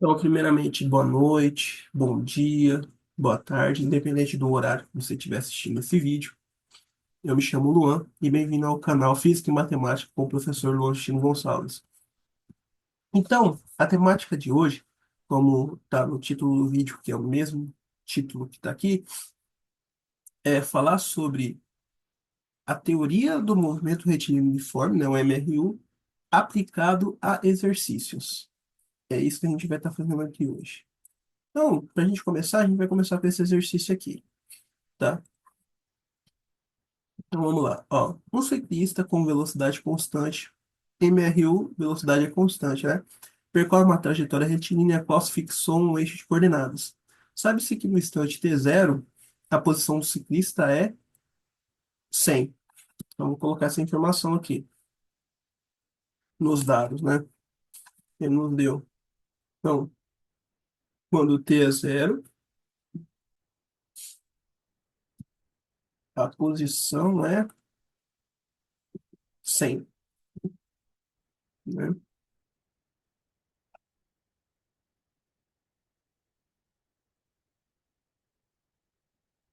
Então, primeiramente, boa noite, bom dia, boa tarde, independente do horário que você estiver assistindo esse vídeo. Eu me chamo Luan e bem-vindo ao canal Física e Matemática com o professor Luan Chino Gonçalves. Então, a temática de hoje, como está no título do vídeo, que é o mesmo título que está aqui, é falar sobre a teoria do movimento retilíneo uniforme, né, o MRU, aplicado a exercícios. É isso que a gente vai estar fazendo aqui hoje. Então, para a gente começar, a gente vai começar com esse exercício aqui, tá? Então vamos lá. Ó, um ciclista com velocidade constante, MRU, velocidade é constante, né? Percorre uma trajetória retilínea a qual se fixou um eixo de coordenadas. Sabe-se que no instante t0, a posição do ciclista é 100. Então vou colocar essa informação aqui nos dados, né? Ele nos deu. Então, quando t é 0, a posição é 100, né?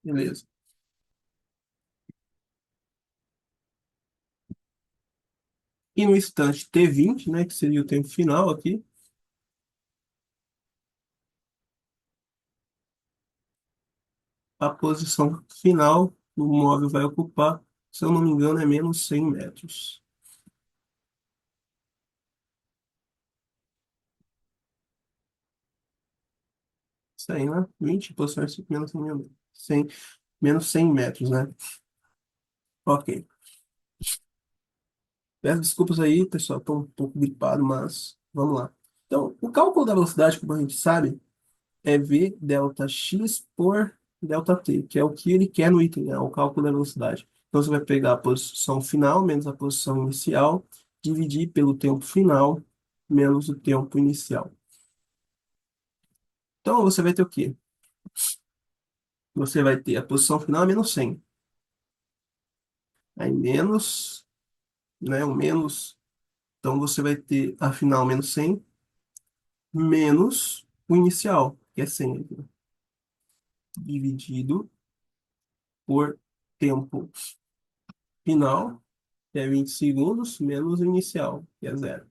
Beleza. E no instante t20, né, que seria o tempo final aqui, a posição final o móvel vai ocupar, se eu não me engano, é menos 100 metros. Isso aí, né? 20 posições menos 100, menos 100 metros, né? Ok. Peço desculpas aí, pessoal, estou um pouco gripado, mas vamos lá. Então, o cálculo da velocidade, como a gente sabe, é V delta x por delta t, que é o que ele quer no item, né? O cálculo da velocidade. Então, você vai pegar a posição final menos a posição inicial, dividir pelo tempo final menos o tempo inicial. Então, você vai ter o quê? Você vai ter a posição final é menos 100. Aí menos, né, o menos. Então, você vai ter a final menos 100 menos o inicial, que é 100, aqui, dividido por tempo final, que é 20 segundos, menos o inicial, que é 0.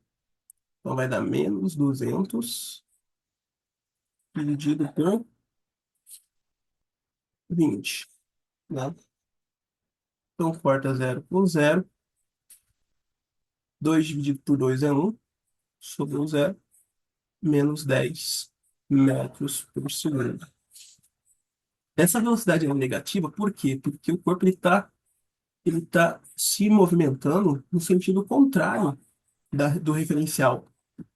Então, vai dar menos 200 dividido por 20, né? Então, corta 0 com 0. 2 dividido por 2 é 1, sobrou 0, menos 10 metros por segundo. Essa velocidade é negativa, por quê? Porque o corpo ele tá se movimentando no sentido contrário do referencial,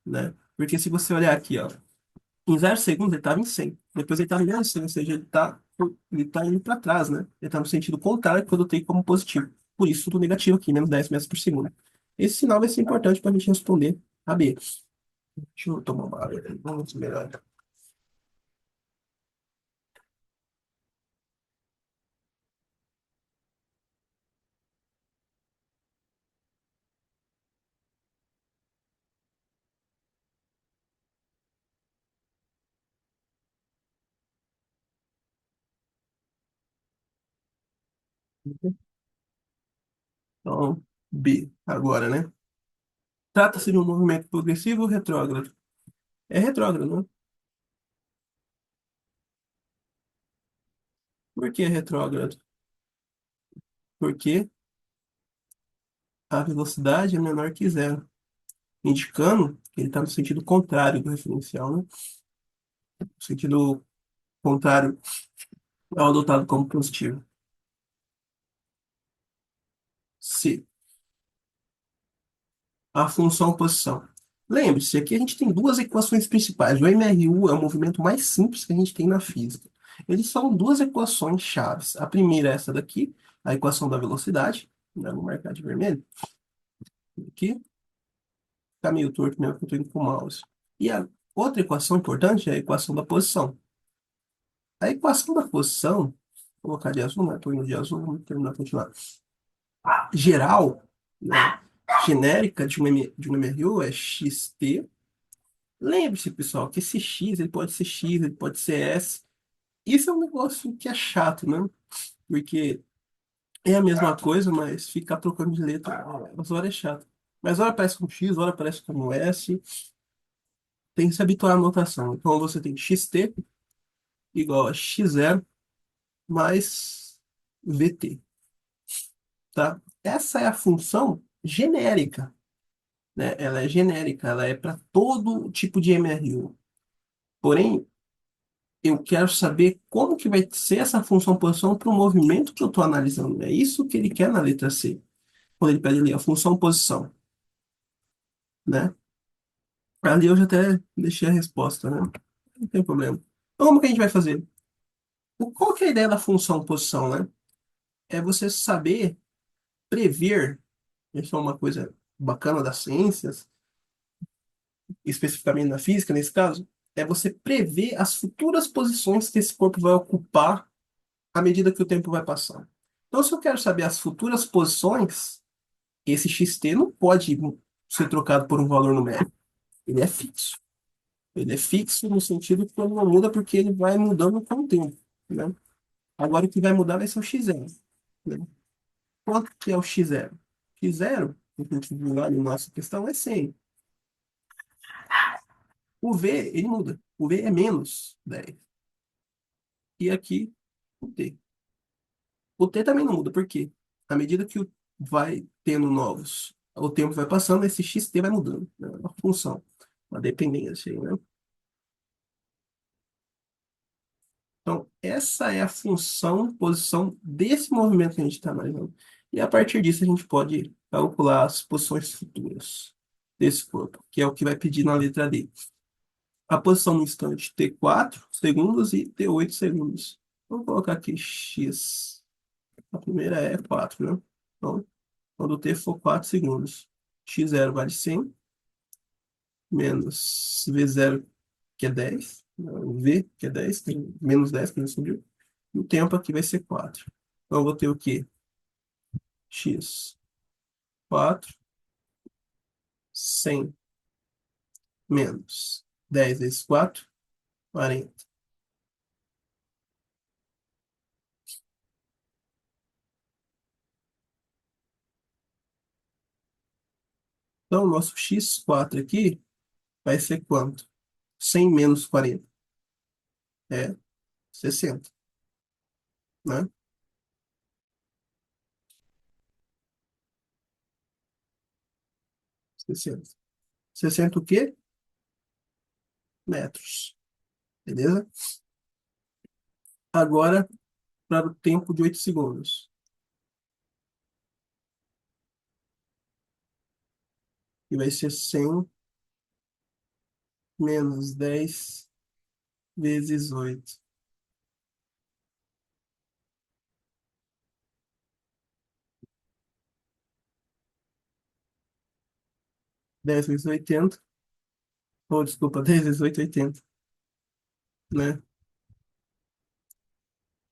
né? Porque se você olhar aqui, ó, em 0 segundos ele estava em 100, depois ele estava em menos 100, ou seja, ele tá indo para trás, né? Ele está no sentido contrário quando eu tenho como positivo. Por isso, tudo negativo aqui, menos 10 metros por segundo. Esse sinal vai ser importante para a gente responder a B. Deixa eu tomar uma água, vamos melhor. Então, B, agora, né? Trata-se de um movimento progressivo ou retrógrado? É retrógrado, né? Por que retrógrado? Porque a velocidade é menor que zero, indicando que ele está no sentido contrário do referencial, né? O sentido contrário ao adotado como positivo. C. A função posição. Lembre-se, aqui a gente tem duas equações principais. O MRU é o movimento mais simples que a gente tem na física. Eles são duas equações chaves. A primeira é essa daqui, a equação da velocidade. Né, vou marcar de vermelho. Aqui. Tá meio torto mesmo, porque eu tô indo com o mouse. E a outra equação importante é a equação da posição. A equação da posição, vou colocar de azul, né? Tô indo de azul, vamos terminar, continuar. Geral, né? Genérica de um MRU é xt Lembre-se, pessoal, que esse x, ele pode ser s. Isso é um negócio que é chato, né? Porque é a mesma coisa, mas ficar trocando de letra, às horas é chato. Mas hora aparece como x, hora aparece como s. Tem que se habituar à notação. Então você tem xt igual a x0 mais vt, tá? Essa é a função genérica, né? Ela é genérica, ela é para todo tipo de MRU. Porém, eu quero saber como que vai ser essa função posição para o movimento que eu estou analisando. É isso que ele quer na letra C, quando ele pede ali a função posição, né? Ali eu já até deixei a resposta, né? Não tem problema. Então, como que a gente vai fazer? Qual que é a ideia da função posição, né? É você saber prever, isso é uma coisa bacana das ciências, especificamente na física, nesse caso, é você prever as futuras posições que esse corpo vai ocupar à medida que o tempo vai passando. Então, se eu quero saber as futuras posições, esse xt não pode ser trocado por um valor numérico. Ele é fixo. Ele é fixo no sentido que ele não muda porque ele vai mudando com o tempo, né? Agora o que vai mudar vai ser o x0, né? Quanto que é o x0? X0, que a gente viu lá na nossa questão, é 100. O v, ele muda. O v é menos 10. E aqui, o t. O t também não muda, por quê? À medida que vai tendo novos, o tempo vai passando, esse xt vai mudando, né? É uma função, uma dependência aí, né? Então, essa é a função, posição desse movimento que a gente está analisando. E a partir disso, a gente pode calcular as posições futuras desse corpo, que é o que vai pedir na letra D. A posição no instante t4 segundos e t8 segundos. Vamos colocar aqui x. A primeira é 4, né? Então, quando o t for 4 segundos, x0 vale 100, menos v0, que é 10, né? O v, que é 10, tem menos 10 que a gente subiu. E o tempo aqui vai ser 4. Então, eu vou ter o quê? X 4, 100 menos 10 vezes 4, 40. Então, o nosso x4 aqui vai ser quanto? 100 menos 40 é 60, né? 60. 60 o quê? Metros. Beleza? Agora, para o tempo de 8 segundos. E vai ser 100 menos 10 vezes 8. 10 vezes 80. Ou, desculpa, 10 vezes 8, 80, né?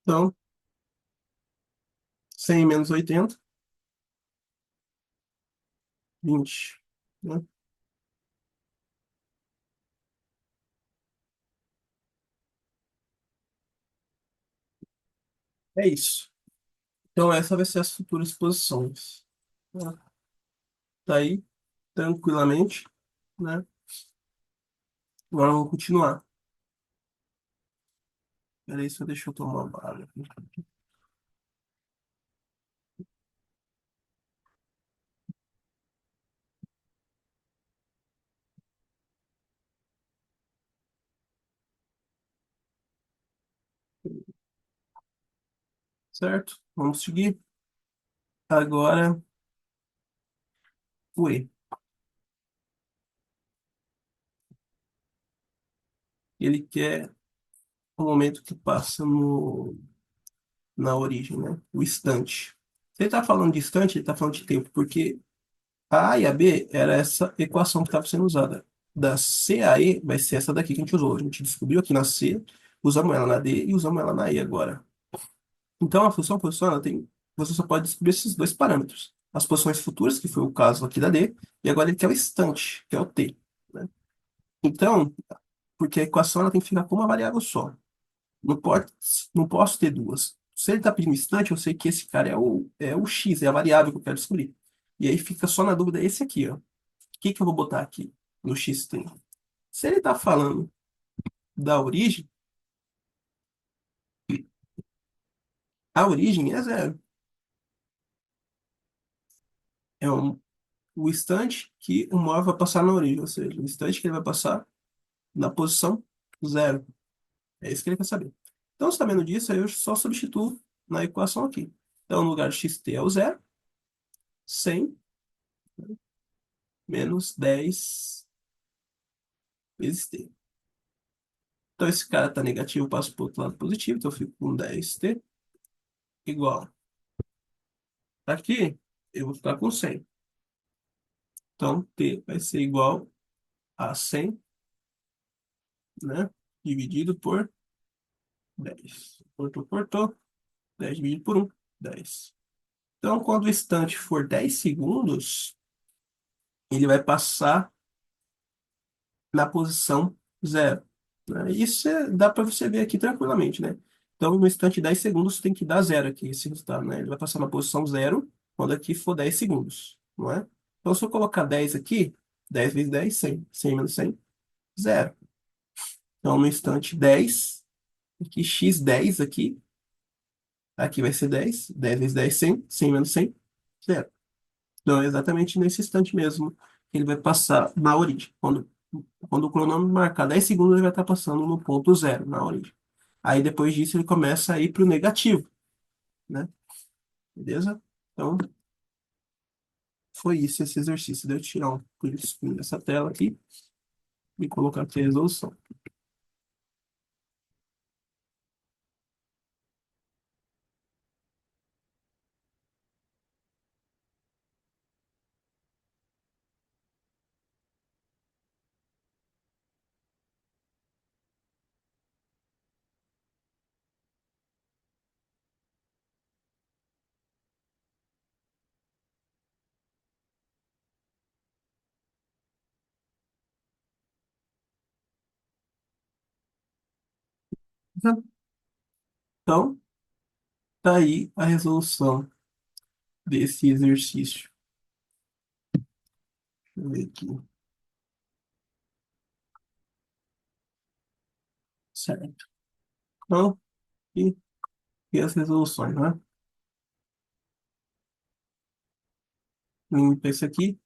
Então, 100 menos 80, 20, né? É isso. Então, essa vai ser as futuras posições. Tá aí, tranquilamente, né? Agora vamos continuar. Peraí, só deixa eu tomar uma água aqui. Certo? Vamos seguir. Agora, o E. Ele quer o momento que passa na origem, né? O instante. Se ele está falando de instante, ele está falando de tempo, porque a A e a B era essa equação que estava sendo usada. Da C a E vai ser essa daqui que a gente usou. A gente descobriu aqui na C, usamos ela na D e usamos ela na E agora. Então, a função posição, ela tem, você só pode descobrir esses dois parâmetros. As posições futuras, que foi o caso aqui da D, e agora ele quer o instante, que é o T, né? Então, porque a equação ela tem que ficar com uma variável só. Não pode, não posso ter duas. Se ele está pedindo instante, eu sei que esse cara é o x, é a variável que eu quero descobrir. E aí fica só na dúvida esse aqui, ó. O que que eu vou botar aqui no x tem? Se ele está falando da origem, a origem é zero. É o instante que o móvel vai passar na origem, ou seja, o instante que ele vai passar na posição zero. É isso que ele quer saber. Então, sabendo disso, aí eu só substituo na equação aqui. Então, no lugar de xt é o zero, 100 menos 10 vezes t. Então, esse cara está negativo, eu passo para o outro lado positivo, então eu fico com 10t igual. Aqui, eu vou ficar com 100. Então, t vai ser igual a 100, né? Dividido por 10. Cortou, cortou. 10 dividido por 1, 10. Então, quando o instante for 10 segundos, ele vai passar na posição zero, né? Isso dá para você ver aqui tranquilamente, né? Então, no instante 10 segundos, tem que dar zero aqui, esse resultado, né? Ele vai passar na posição zero quando aqui for 10 segundos, não é? Então, se eu colocar 10 aqui, 10 vezes 10, 100. 100 menos 100, zero. Então, no instante 10, aqui x10 aqui vai ser 10. 10 vezes 10, 100. 100 menos 100, zero. Então, é exatamente nesse instante mesmo que ele vai passar na origem. Quando o cronômetro marcar 10 segundos, ele vai estar passando no ponto zero, na origem. Aí, depois disso, ele começa a ir para o negativo, né? Beleza? Então, foi isso esse exercício. Deixa eu tirar um print screen dessa tela aqui e colocar aqui a resolução. Então, tá aí a resolução desse exercício. Deixa eu ver aqui. Certo. Então, e as resoluções, né? Limpa esse aqui.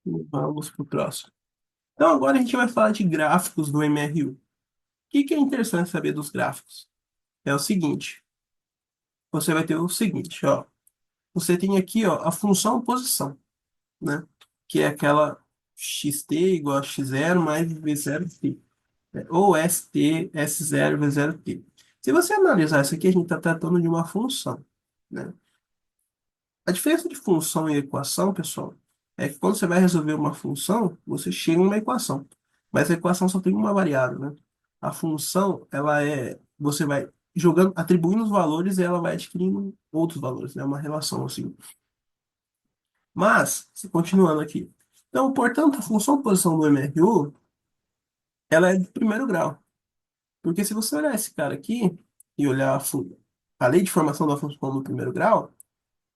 E vamos para o próximo. Então, agora a gente vai falar de gráficos do MRU. O que que é interessante saber dos gráficos? É o seguinte, você vai ter o seguinte, ó. Você tem aqui, ó, a função posição, né? Que é aquela xt igual a x0 mais v0t, né? Ou st, s0, v0t. Se você analisar isso aqui, a gente está tratando de uma função, né? A diferença de função e equação, pessoal, é que quando você vai resolver uma função, você chega em uma equação. Mas a equação só tem uma variável, né? A função, você vai jogando, atribuindo os valores e ela vai adquirindo outros valores, né? Uma relação assim. Mas, se continuando aqui. Então, portanto, a função posição do MRU, ela é de primeiro grau. Porque se você olhar esse cara aqui e olhar a lei de formação da função do primeiro grau,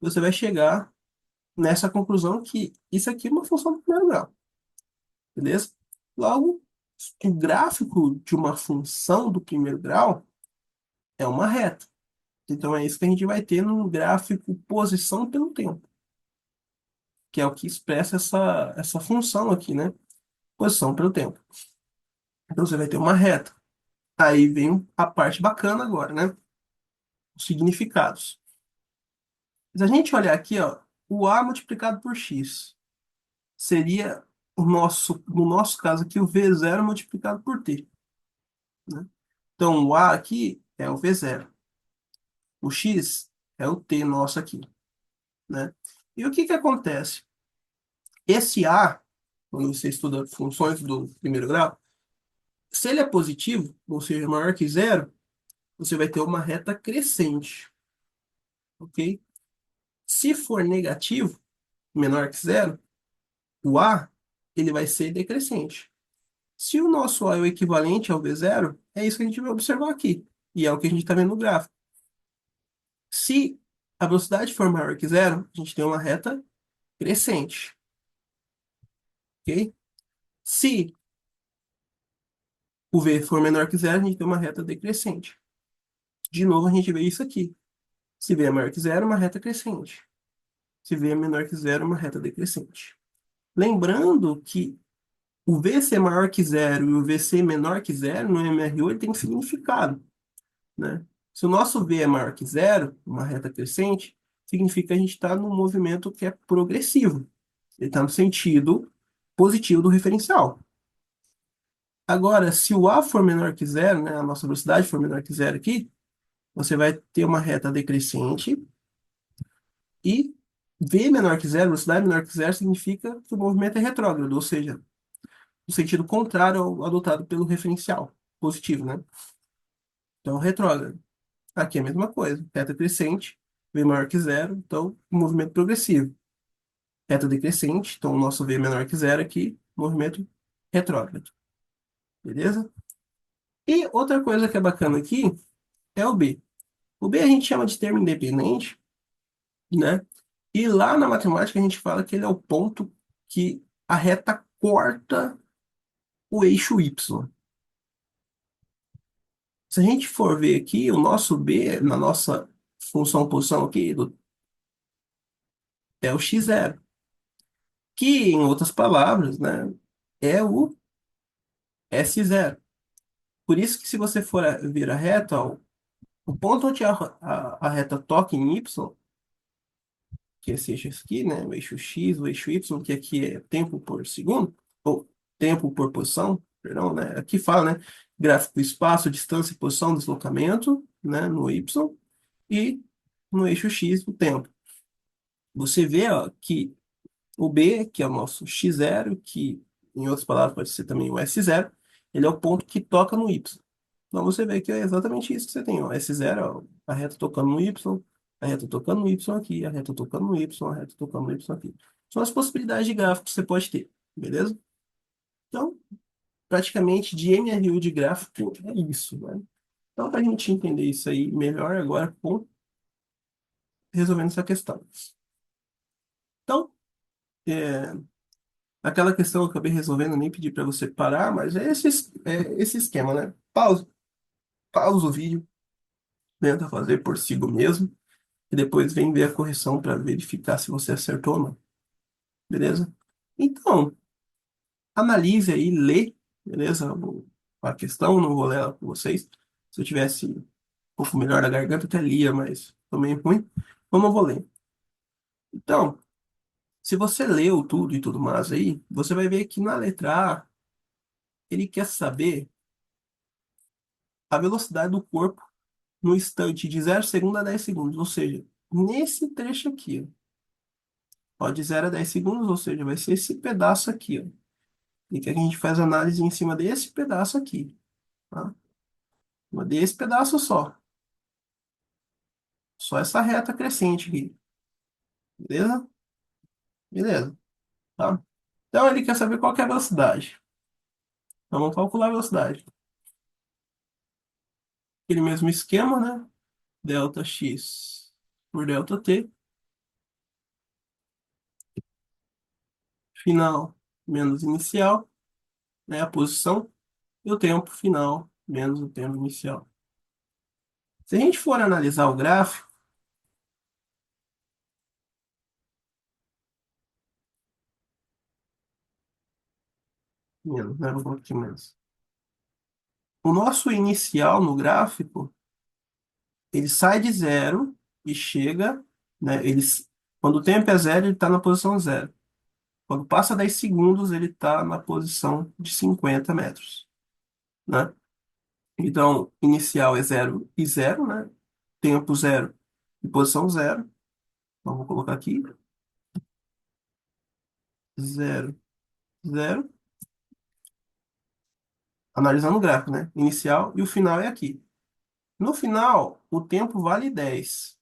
você vai chegar nessa conclusão que isso aqui é uma função do primeiro grau, beleza? Logo, o gráfico de uma função do primeiro grau é uma reta. Então é isso que a gente vai ter no gráfico posição pelo tempo, que é o que expressa essa função aqui, né? Posição pelo tempo. Então você vai ter uma reta. Aí vem a parte bacana agora, né? Os significados. Se a gente olhar aqui, ó, o A multiplicado por X seria no nosso caso aqui, o V0 multiplicado por T, né? Então, o A aqui é o V0. O X é o T nosso aqui, né? E o que que acontece? Esse A, quando você estuda funções do primeiro grau, se ele é positivo, ou seja, maior que zero, você vai ter uma reta crescente, ok? Se for negativo, menor que zero, o A ele vai ser decrescente. Se o nosso A é o equivalente ao V0, é isso que a gente vai observar aqui. E é o que a gente está vendo no gráfico. Se a velocidade for maior que zero, a gente tem uma reta crescente. Ok? Se o V for menor que zero, a gente tem uma reta decrescente. De novo, a gente vê isso aqui. Se V é maior que zero, uma reta crescente. Se V é menor que zero, uma reta decrescente. Lembrando que o V ser maior que zero e o V ser menor que zero no MRU ele tem significado, né? Se o nosso V é maior que zero, uma reta crescente, significa que a gente está num movimento que é progressivo. Ele está no sentido positivo do referencial. Agora, se o A for menor que zero, né, a nossa velocidade for menor que zero aqui, você vai ter uma reta decrescente e V menor que zero, velocidade menor que zero, significa que o movimento é retrógrado, ou seja, no sentido contrário ao adotado pelo referencial positivo, né? Então, retrógrado. Aqui é a mesma coisa, reta crescente, V maior que zero, então movimento progressivo. Reta decrescente, então o nosso V é menor que zero aqui, movimento retrógrado. Beleza? E outra coisa que é bacana aqui é o B. O B a gente chama de termo independente, né? E lá na matemática a gente fala que ele é o ponto que a reta corta o eixo Y. Se a gente for ver aqui, o nosso B, na nossa função posição aqui, é o x0, que, em outras palavras, né, é o S0. Por isso que se você for ver a reta, ó, o ponto onde a reta toca em Y, que é esse eixo aqui, né, o eixo X, o eixo Y, que aqui é tempo por segundo, ou tempo por posição, perdão, né, aqui fala, né, gráfico do espaço, distância, posição, deslocamento, né, no Y, e no eixo X, o tempo. Você vê, ó, que o B, que é o nosso x0, que em outras palavras pode ser também o S0, ele é o ponto que toca no Y. Então você vê que é exatamente isso que você tem, ó. S0, ó, a reta tocando no Y, a reta tocando no Y aqui, a reta tocando no Y, a reta tocando no Y aqui. São as possibilidades de gráfico que você pode ter, beleza? Então, praticamente de MRU de gráfico é isso, né? Então, para a gente entender isso aí melhor agora, com resolvendo essa questão. Então, é, aquela questão eu acabei resolvendo, nem pedi para você parar, mas é esse esquema, né? Pausa o vídeo, tenta fazer por si mesmo, e depois vem ver a correção para verificar se você acertou ou não, beleza? Então, analise aí, lê, beleza? A questão, não vou ler ela com vocês. Se eu tivesse um pouco melhor da garganta, até lia, mas tô meio ruim, então não vou ler. Então, se você leu tudo e tudo mais aí, você vai ver que na letra A, ele quer saber a velocidade do corpo no instante de 0 segundo a 10 segundos, ou seja, nesse trecho aqui, ó, de 0 a 10 segundos, ou seja, vai ser esse pedaço aqui, ó, e que a gente faz análise em cima desse pedaço aqui, tá? Em cima desse pedaço só essa reta crescente aqui, beleza? Beleza, tá? Então ele quer saber qual que é a velocidade. Então vamos calcular a velocidade. Aquele mesmo esquema, né? Delta x por delta t, final menos inicial, né? A posição, e o tempo final menos o tempo inicial. Se a gente for analisar o gráfico, menos, né? Vou colocar aqui menos. O nosso inicial no gráfico, ele sai de zero e chega, né? Quando o tempo é zero, ele está na posição zero. Quando passa 10 segundos, ele está na posição de 50 metros, né? Então, inicial é zero e zero, né? Tempo zero e posição zero. Então, vou colocar aqui, zero, zero. Analisando o gráfico, né? Inicial e o final é aqui. No final, o tempo vale 10.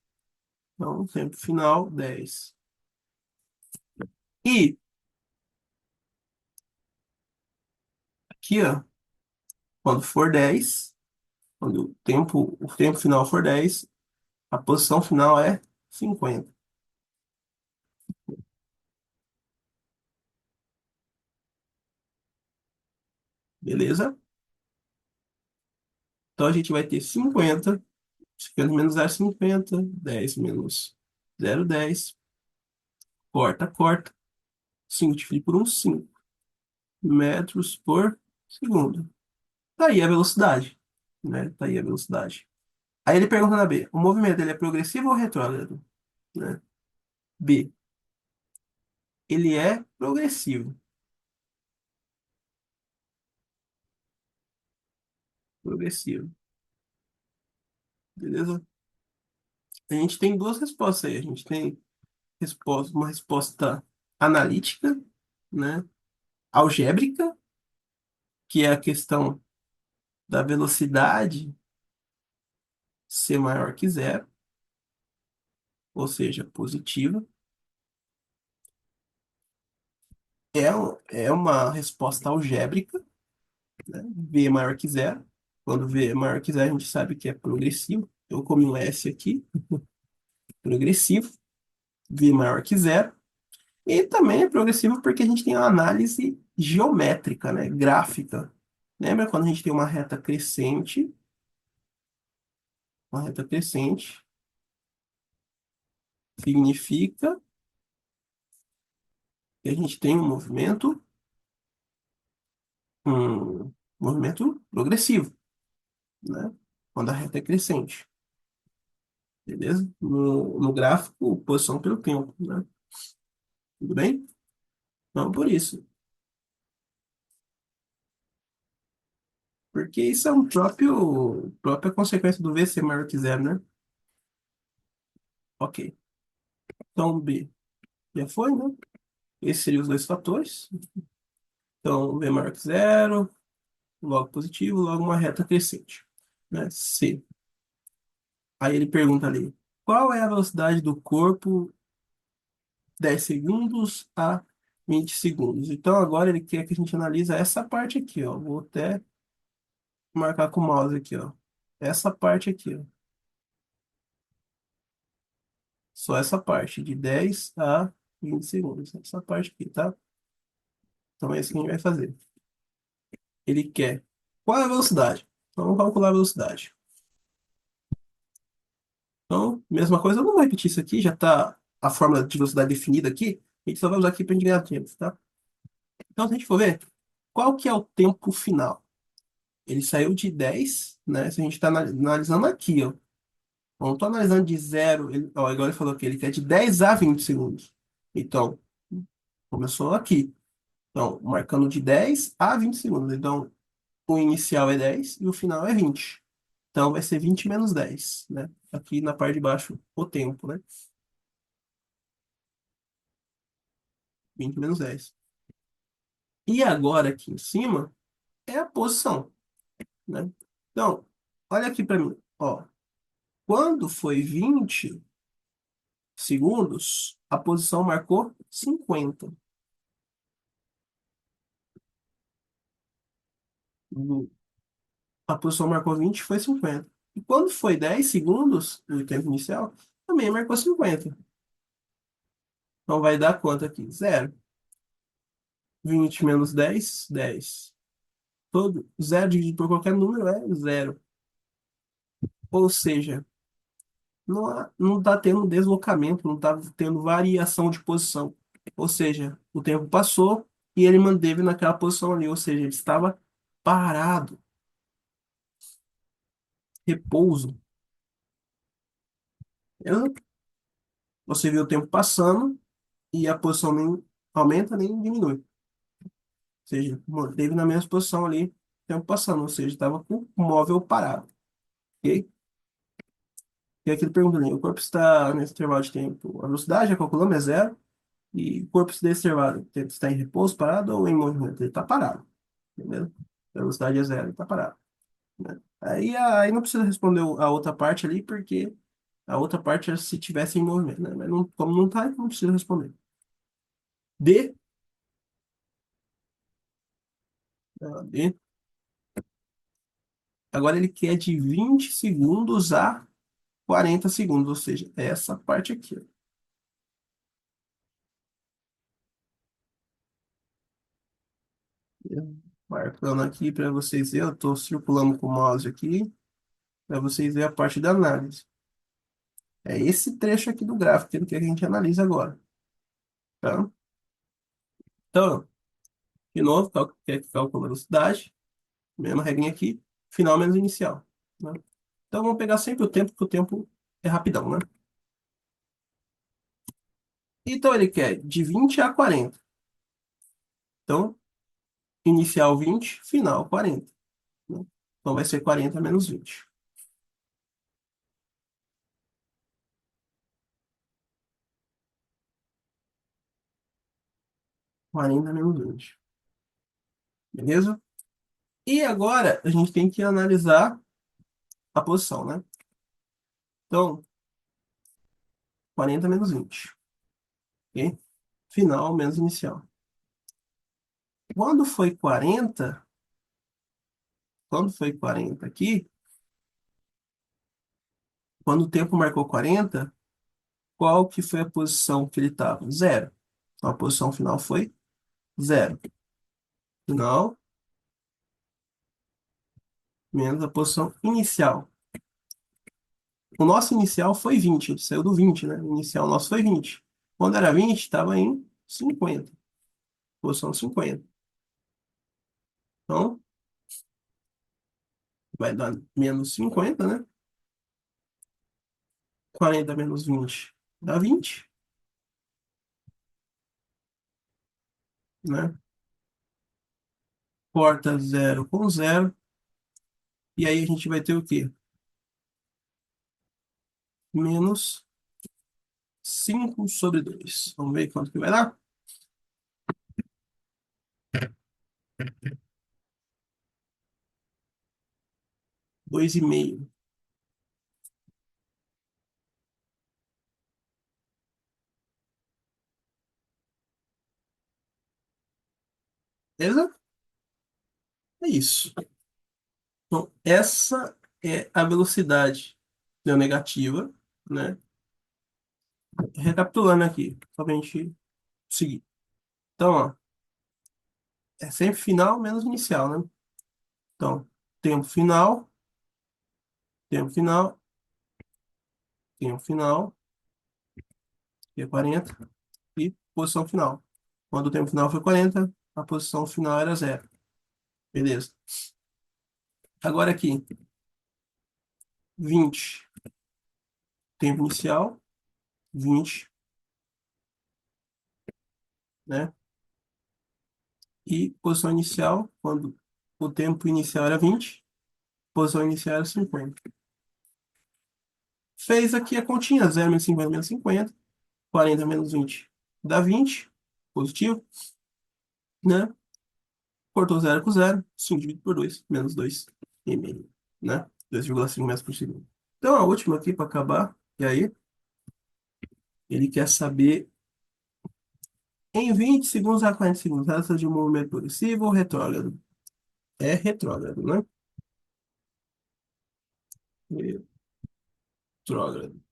Então, tempo final, 10. E aqui, ó, quando for 10, quando o tempo final for 10, a posição final é 50. Beleza? Então a gente vai ter 50, 50 menos 0, 50, 10 menos 0, 10, corta, corta, 5 dividido por 1, 5 metros por segundo. Tá aí a velocidade, né? Tá aí a velocidade. Aí ele pergunta na B, o movimento ele é progressivo ou retrógrado, né? B, ele é progressivo, progressivo, beleza? A gente tem duas respostas aí. A gente tem uma resposta analítica, né? Algébrica, que é a questão da velocidade ser maior que zero, ou seja, positiva. É uma resposta algébrica, né? V é maior que zero. Quando V é maior que zero, a gente sabe que é progressivo. Eu comi um S aqui, progressivo. V é maior que zero. E também é progressivo porque a gente tem uma análise geométrica, né? Gráfica. Lembra quando a gente tem uma reta crescente significa que a gente tem um movimento progressivo, né? Quando a reta é crescente, beleza? No gráfico, posição pelo tempo, né? Tudo bem? Então, por isso. Porque isso é própria consequência do V ser maior que zero, né? Ok. Então, B já foi, né? Esses seriam os dois fatores. Então, V maior que zero, logo positivo, logo uma reta crescente, né? C. Aí ele pergunta ali, qual é a velocidade do corpo 10 segundos a 20 segundos? Então agora ele quer que a gente analise essa parte aqui, ó. Vou até marcar com o mouse aqui, ó. Essa parte aqui, ó. Só essa parte, de 10 a 20 segundos. Essa parte aqui, tá? Então é isso que a gente vai fazer. Ele quer. Qual é a velocidade? Então vamos calcular a velocidade. Então, mesma coisa, eu não vou repetir isso aqui, já está a fórmula de velocidade definida aqui. A gente só vai usar aqui para a gente ganhar tempo, tá? Então, se a gente for ver, qual que é o tempo final? Ele saiu de 10, né? Se a gente está analisando aqui, ó. Não estou analisando de zero, ó, igual ele falou aqui, ele quer de 10 a 20 segundos. Então, começou aqui. Então, marcando de 10 a 20 segundos. Então, o inicial é 10 e o final é 20. Então, vai ser 20 menos 10, né? Aqui na parte de baixo, o tempo, né? 20 menos 10. E agora, aqui em cima, é a posição, né? Então, olha aqui para mim, ó. Quando foi 20 segundos, a posição marcou 50. A posição marcou 20, foi 50. E quando foi 10 segundos, o tempo inicial, também marcou 50. Então vai dar quanto aqui? Zero. 20 menos 10, 10. Todo zero dividido por qualquer número é zero. Ou seja, não está tendo deslocamento, não está tendo variação de posição. Ou seja, o tempo passou e ele manteve naquela posição ali. Ou seja, ele estava parado, repouso. Você viu o tempo passando e a posição nem aumenta nem diminui. Ou seja, manteve na mesma posição ali, o tempo passando. Ou seja, estava com o móvel parado. Ok? E aqui ele pergunta ali, o corpo está nesse intervalo de tempo. A velocidade, já calculamos, é zero. E o corpo desse intervalo, o tempo está em repouso, parado ou em movimento? Ele está parado. Entendeu? A velocidade é zero, ele está parado, né? Aí não precisa responder a outra parte ali, porque A outra parte é se tivesse em movimento, né? Mas não, como não tá, então não precisa responder. D, D. Agora ele quer de 20 segundos a 40 segundos, ou seja, é essa parte aqui, ó. Eu marcando aqui para vocês verem, eu estou circulando com o mouse aqui, para vocês verem a parte da análise. É esse trecho aqui do gráfico que a gente analisa agora, tá? Então, de novo, cálculo a velocidade, mesma regrinha aqui, final menos inicial, né? Então, vamos pegar sempre o tempo, porque o tempo é rapidão, né? Então, ele quer de 20 a 40. Então, inicial 20, final 40, né? Então, vai ser 40 menos 20. 40 menos 20. Beleza? E agora, a gente tem que analisar a posição, né? Então, 40 menos 20. Ok? Final menos inicial. Quando foi 40, quando foi 40 aqui, quando o tempo marcou 40, qual que foi a posição que ele estava? Zero. Então, a posição final foi zero. Final menos a posição inicial. O nosso inicial foi 20, a gente saiu do 20, né? O inicial nosso foi 20. Quando era 20, estava em 50. Posição 50. Então, vai dar menos 50, né? 40 menos 20 dá 20, né? Corta zero com zero. E aí a gente vai ter o quê? Menos 5 sobre 2. Vamos ver quanto que vai dar? 2,5. Beleza? É isso. Então, essa é a velocidade deu negativa, né? Recapitulando aqui, só pra gente seguir. Então, ó, é sempre final menos inicial, né? Então, tempo final, tempo final, tempo final, que é 40, e posição final. Quando o tempo final foi 40, a posição final era zero. Beleza. Agora aqui, 20, tempo inicial, 20, né? E posição inicial, quando o tempo inicial era 20, posição inicial era 50. Fez aqui a continha, 0 menos 50 menos 50, 40 menos 20 dá 20, positivo, né? Cortou zero com zero, 5 dividido por 2, menos 2,5, né? 2,5 metros por segundo. Então, a última aqui para acabar, e aí, ele quer saber em 20 segundos a 40 segundos, essa de um movimento progressivo ou retrógrado? É retrógrado, né? Retrógrado.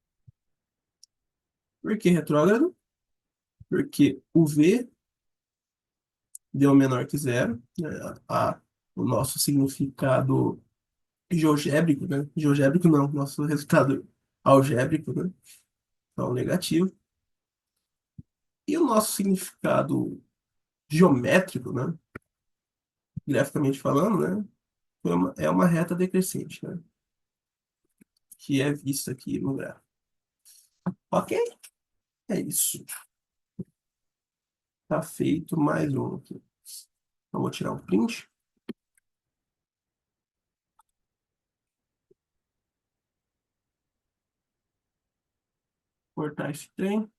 Por que retrógrado? Porque o V deu menor que zero, né? O nosso significado GeoGébrico, né? GeoGébrico não, nosso resultado algébrico, né? Então, negativo. E o nosso significado geométrico, né? Graficamente falando, né? É uma reta decrescente, né? Que é vista aqui no gráfico. Ok? É isso. Tá feito mais um aqui. Então, vou tirar um print, cortar esse trem.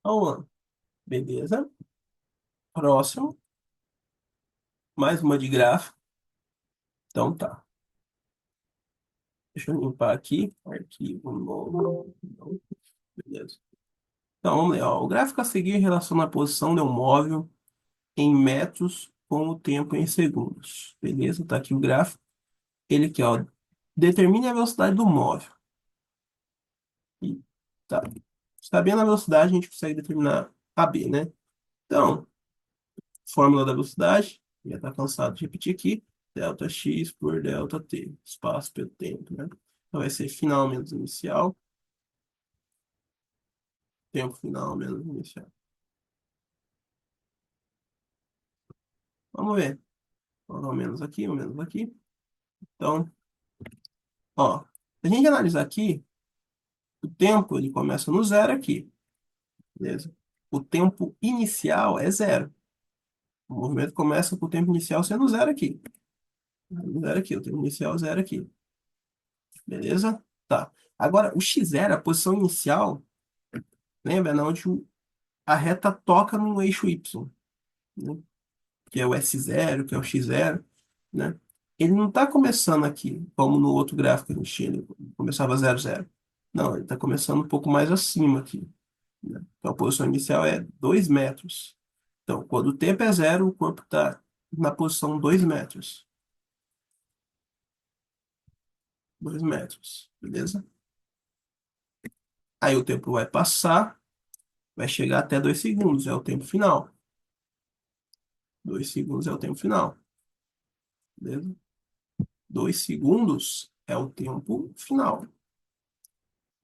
ao ano. Beleza? Próximo, mais uma de gráfico. Então tá. Deixa eu limpar aqui. Arquivo novo. Não, beleza. Então vamos lá. Ó. O gráfico a seguir relaciona a posição de um móvel em metros com o tempo em segundos. Beleza? Tá aqui o gráfico. Ele aqui, ó. Determine a velocidade do móvel. E, tá. Sabendo a velocidade, a gente consegue determinar a B, né? Então, fórmula da velocidade, já está cansado de repetir aqui, delta x por delta t, espaço pelo tempo, né? Então vai ser final menos inicial, tempo final menos inicial. Vamos ver. Um menos aqui, um menos aqui. Então, ó, se a gente analisar aqui, o tempo ele começa no zero aqui, beleza? O tempo inicial é zero. O movimento começa com o tempo inicial sendo zero aqui. Zero aqui, o tempo inicial é zero aqui. Beleza? Tá. Agora, o x0, a posição inicial, lembra, é onde a reta toca no eixo y, né? Que é o S0, que é o X0, né? Ele não está começando aqui, como no outro gráfico que a gente tinha, ele começava 0, 0. Não, ele está começando um pouco mais acima aqui, né? Então a posição inicial é 2 metros. Então, quando o tempo é zero, o corpo está na posição 2 metros. 2 metros, beleza? Aí o tempo vai passar, vai chegar até 2 segundos, é o tempo final. 2 segundos é o tempo final, beleza? 2 segundos é o tempo final.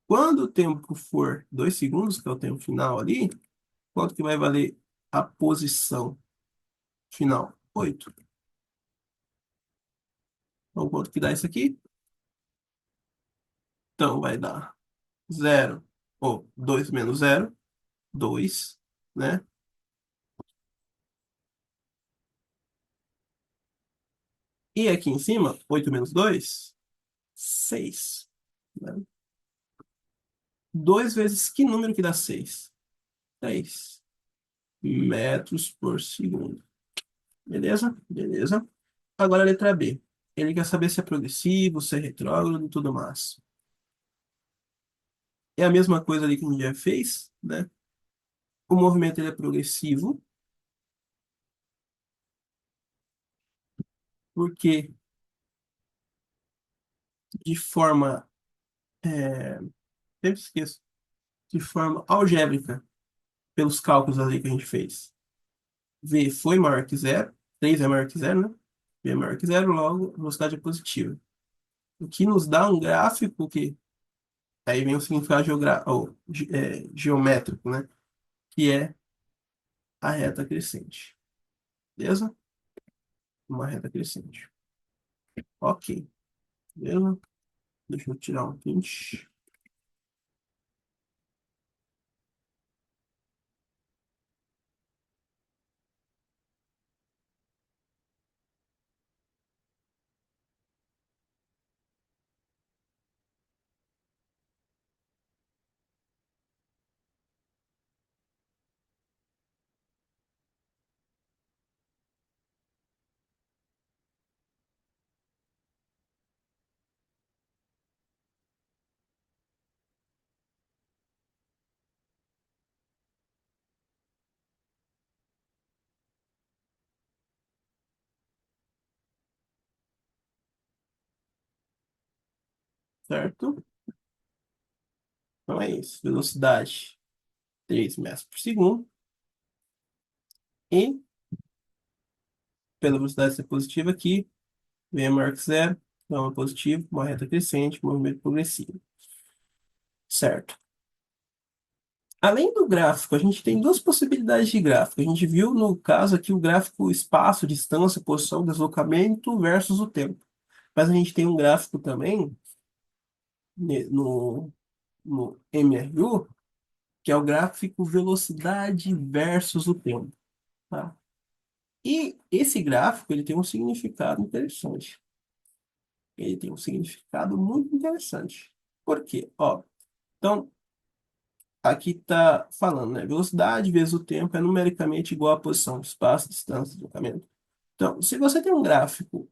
Quando o tempo for 2 segundos, que é o tempo final ali, quanto que vai valer a posição final? 8. Então, quanto que dá isso aqui? Então, vai dar zero, ou 2 menos zero, 2, né? E aqui em cima, 8 menos 2, 6, né? 2 vezes que número que dá 6? 3 metros por segundo. Beleza? Beleza. Agora a letra B. Ele quer saber se é progressivo, se é retrógrado e tudo mais. É a mesma coisa ali que a gente já fez, né? O movimento ele é progressivo, porque de forma, sempre esqueço, de forma algébrica, pelos cálculos ali que a gente fez. V foi maior que zero, 3 é maior que zero, né? V é maior que zero, logo a velocidade é positiva. O que nos dá um gráfico que, aí vem o significado geométrico, né? Que é a reta crescente. Beleza? Uma reta crescente. Ok. Beleza? Deixa eu tirar um print. Certo? Então é isso. Velocidade 3 metros por segundo. E pela velocidade ser positiva aqui, V é maior que zero, então é positivo, uma reta crescente, movimento progressivo. Certo. Além do gráfico, a gente tem duas possibilidades de gráfico. A gente viu no caso aqui o gráfico espaço, distância, posição, deslocamento versus o tempo. Mas a gente tem um gráfico também no, no MRU, que é o gráfico velocidade versus o tempo. Tá? E esse gráfico ele tem um significado interessante. Ele tem um significado muito interessante. Por quê? Ó, então, aqui está falando, né? Velocidade vezes o tempo é numericamente igual à posição, espaço, distância, deslocamento. Então, se você tem um gráfico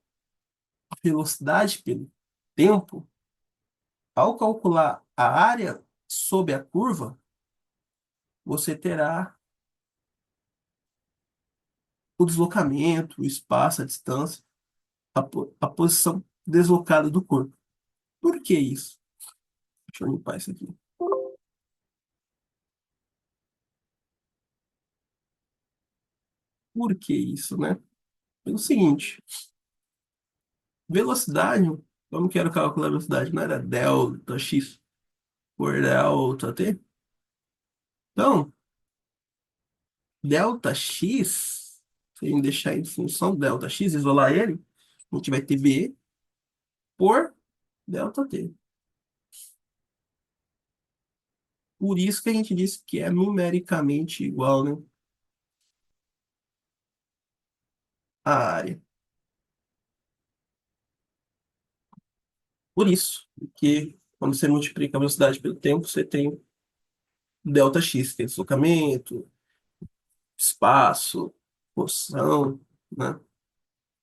velocidade pelo tempo, ao calcular a área sob a curva, você terá o deslocamento, o espaço, a distância, a posição deslocada do corpo. Por que isso? Deixa eu limpar isso aqui. Por que isso, né? Pelo seguinte, velocidade, como que era o cálculo da velocidade? Não era delta x por delta t? Então, delta x, se a gente deixar em função delta x, isolar ele, a gente vai ter b por delta t. Por isso que a gente disse que é numericamente igual, né, a área. Por isso que quando você multiplica a velocidade pelo tempo, você tem delta x, que é deslocamento, espaço, posição, né?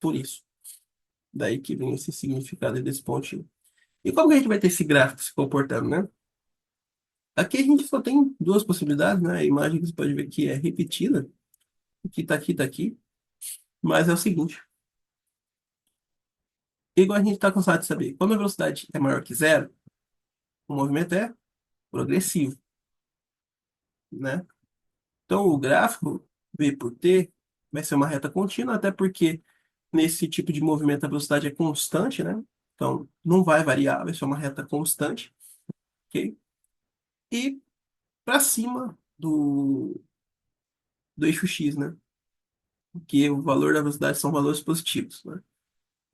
Por isso. Daí que vem esse significado desse pontinho. E como que a gente vai ter esse gráfico se comportando, né? Aqui a gente só tem duas possibilidades, né? A imagem que você pode ver que é repetida, que tá aqui, tá aqui. Mas é o seguinte, igual a gente está cansado de saber, quando a velocidade é maior que zero, o movimento é progressivo, né? Então o gráfico V por T vai ser uma reta contínua, até porque nesse tipo de movimento a velocidade é constante, né? Então não vai variar, vai ser uma reta constante, ok? E para cima do eixo X, né? Que o valor da velocidade são valores positivos, né?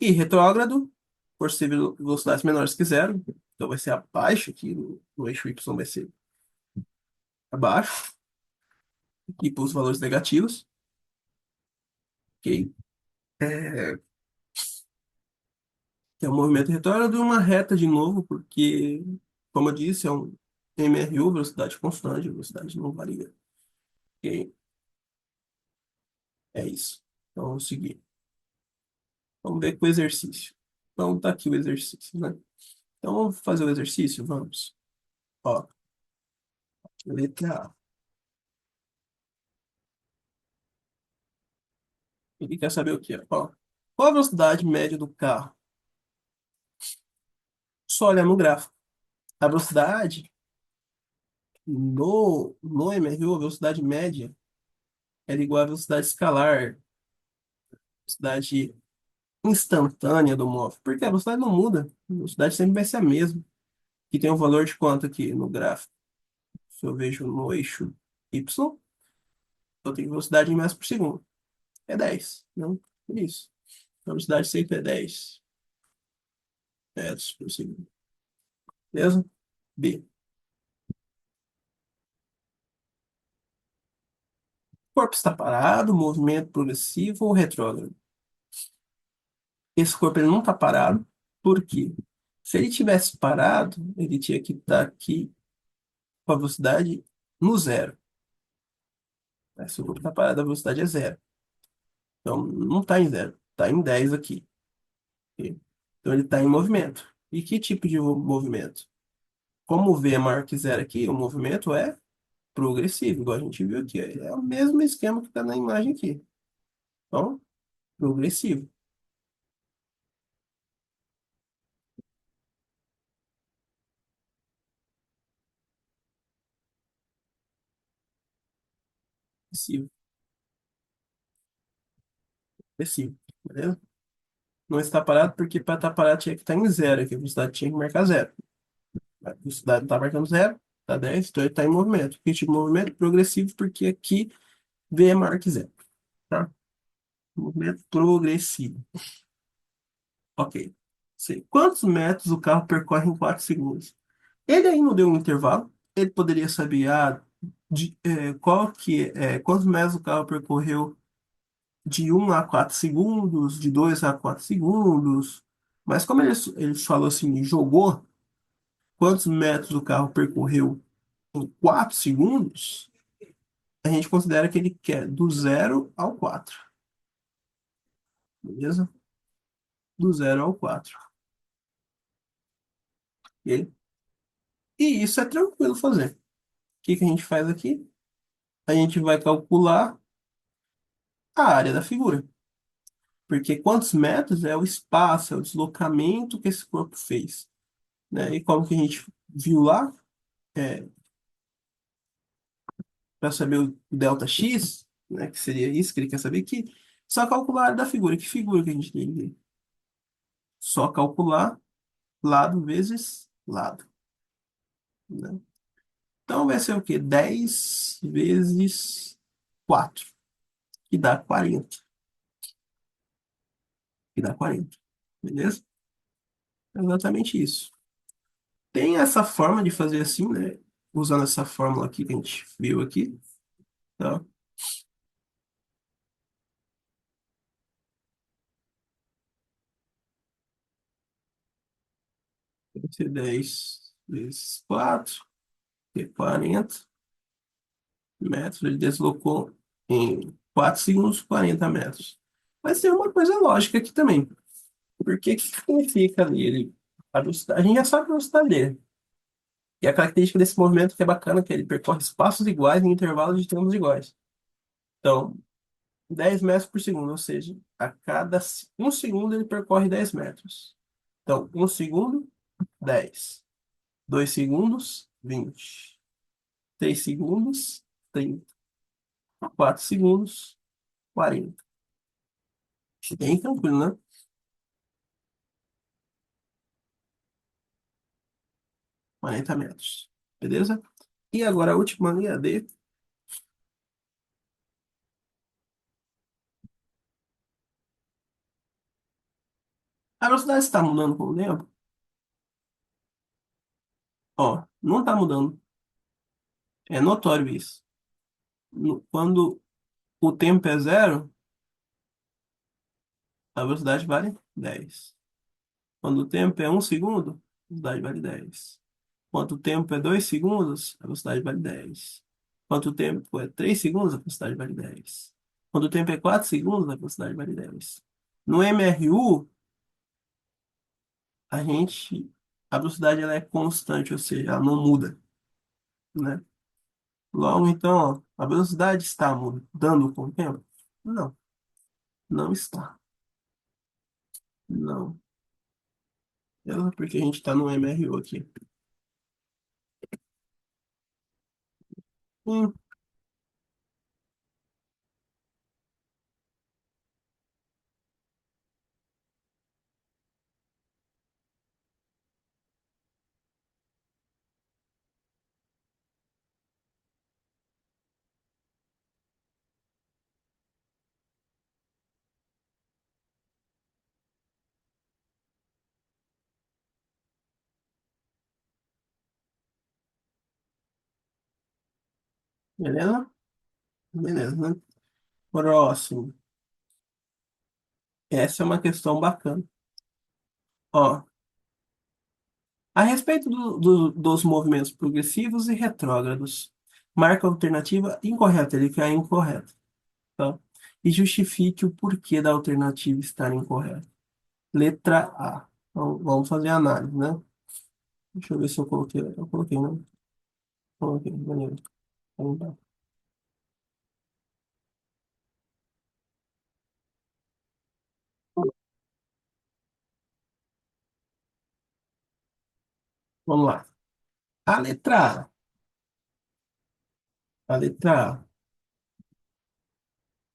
E retrógrado, por ser velocidades menores que zero, então vai ser abaixo aqui no eixo Y vai ser abaixo, e para os valores negativos, ok? É, que é um movimento retrógrado e uma reta de novo, porque, como eu disse, é um MRU, velocidade constante, velocidade não varia. Ok? É isso. Então, vamos seguir. Vamos ver com o exercício. Então, tá aqui o exercício, né? Então, vamos fazer o exercício? Vamos. Ó, letra A. Ele quer saber o quê? Ó, qual a velocidade média do carro? Só olhar no gráfico. A velocidade no MRU, a velocidade média, era igual à velocidade escalar, velocidade instantânea do móvel. Porque a velocidade não muda. A velocidade sempre vai ser a mesma. E tem um valor de quanto aqui no gráfico? Se eu vejo no eixo Y, eu tenho velocidade em metros por segundo. É 10. Não? É isso. A velocidade sempre é 10 metros por segundo. Beleza? B. O corpo está parado, movimento progressivo ou retrógrado? Esse corpo ele não está parado. Por quê? Se ele tivesse parado, ele tinha que estar aqui com a velocidade no zero. Né? Se o corpo está parado, a velocidade é zero. Então, não está em zero. Está em 10 aqui. Ok? Então, ele está em movimento. E que tipo de movimento? Como o V é maior que zero aqui, o movimento é progressivo, igual a gente viu aqui. É o mesmo esquema que está na imagem aqui. Então, progressivo. Progressivo. Progressivo. Beleza? Não está parado porque para estar parado tinha que estar em zero aqui. A velocidade tinha que marcar zero. A velocidade não está marcando zero, está 10, então ele está em movimento. Que tipo de movimento? Progressivo, porque aqui V é maior que zero. Tá? Movimento progressivo. Ok. Sei. Quantos metros o carro percorre em 4 segundos? Ele aí não deu um intervalo. Ele poderia saber quantos metros o carro percorreu de 1 a 4 segundos, de 2 a 4 segundos. Mas como ele falou assim, jogou quantos metros o carro percorreu em 4 segundos, a gente considera que ele quer do 0 ao 4, beleza? Do 0 ao 4. Ok? E isso é tranquilo fazer. O que que a gente faz aqui? A gente vai calcular a área da figura. Porque quantos metros é o espaço, é o deslocamento que esse corpo fez, né? E como que a gente viu lá, é, para saber o delta x, né, que seria isso que ele quer saber aqui, só calcular a área da figura. Que figura que a gente tem aqui? Só calcular lado vezes lado, né? Então vai ser o quê? 10 vezes 4, que dá 40, que dá 40, beleza? É exatamente isso. Tem essa forma de fazer assim, né? Usando essa fórmula aqui que a gente viu aqui, tá? Vai ser 10 vezes 4, que é 40 metros. Ele deslocou em 4 segundos 40 metros. Mas tem uma coisa lógica aqui também. Por que que significa ali? A gente já sabe a velocidade dele. E a característica desse movimento que é bacana, que ele percorre espaços iguais em intervalos de tempos iguais. Então, 10 metros por segundo, ou seja, a cada um segundo ele percorre 10 metros. Então, um segundo, 10. 2 segundos, 20. 3 segundos, 30. 4 segundos, 40. Bem tranquilo, né? 40 metros. Beleza? E agora a última linha D. A velocidade está mudando com o tempo? Ó, não está mudando. É notório isso. Quando o tempo é zero, a velocidade vale 10. Quando o tempo é um segundo, a velocidade vale 10. Quando o tempo é 2 segundos, a velocidade vale 10. Quando o tempo é 3 segundos, a velocidade vale 10. Quando o tempo é 4 segundos, a velocidade vale 10. No MRU, a gente, a velocidade ela é constante, ou seja, ela não muda, né? Logo, então, ó, a velocidade está mudando com o tempo? Não, não está. Não. Porque a gente está no MRU aqui. Hum, beleza? Beleza, né? Próximo. Essa é uma questão bacana. Ó, a respeito dos movimentos progressivos e retrógrados, marca a alternativa incorreta, ele quer incorreta, tá? E justifique o porquê da alternativa estar incorreta. Letra A. Então, vamos fazer a análise, né? Deixa eu ver se eu coloquei. Eu coloquei, né? Coloquei, beleza. Então, tá. Vamos lá. A letra A. A letra A.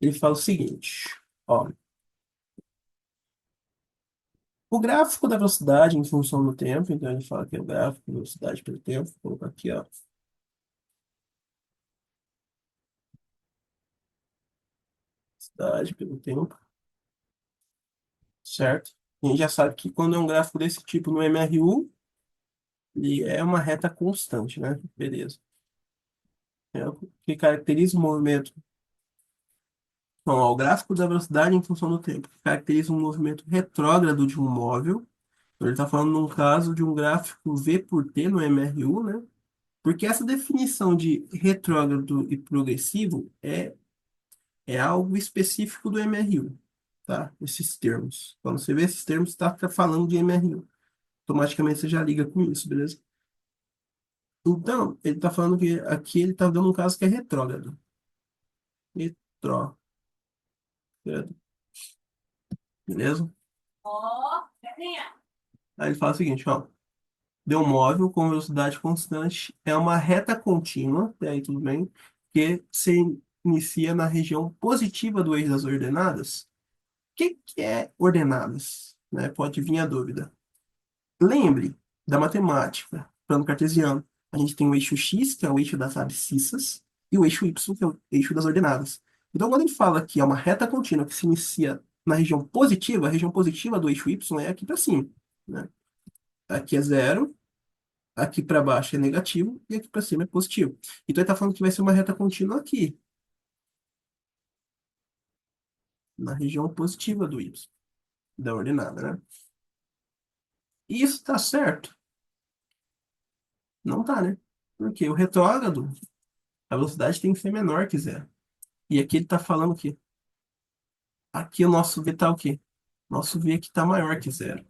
Ele fala o seguinte, ó. O gráfico da velocidade em função do tempo, então ele fala que é o gráfico da velocidade pelo tempo, vou colocar aqui, ó. Velocidade pelo tempo, certo? A gente já sabe que quando é um gráfico desse tipo no MRU, ele é uma reta constante, né? Beleza. É o que caracteriza o movimento. Então, ó, o gráfico da velocidade em função do tempo, que caracteriza um movimento retrógrado de um móvel. Então, ele está falando num caso de um gráfico V por T no MRU, né? Porque essa definição de retrógrado e progressivo é algo específico do MRU, tá? Esses termos. Quando você vê esses termos, está falando de MRU. Automaticamente você já liga com isso, beleza? Então, ele está falando que aqui ele está dando um caso que é retrógrado. Retrógrado, beleza? Aí ele fala o seguinte, ó. De um móvel com velocidade constante é uma reta contínua, e aí tudo bem, que se inicia na região positiva do eixo das ordenadas. O que é ordenadas? Né? Pode vir a dúvida. Lembre da matemática, plano cartesiano. A gente tem o eixo x, que é o eixo das abscissas, e o eixo y, que é o eixo das ordenadas. Então, quando ele fala que é uma reta contínua que se inicia na região positiva, a região positiva do eixo y é aqui para cima. Né? Aqui é zero, aqui para baixo é negativo e aqui para cima é positivo. Então ele está falando que vai ser uma reta contínua aqui, na região positiva do y, da ordenada, né? E isso está certo? Não tá, né? Porque o retrógrado, a velocidade tem que ser menor que zero. E aqui ele está falando que aqui o nosso v está o quê? Nosso v aqui está maior que zero.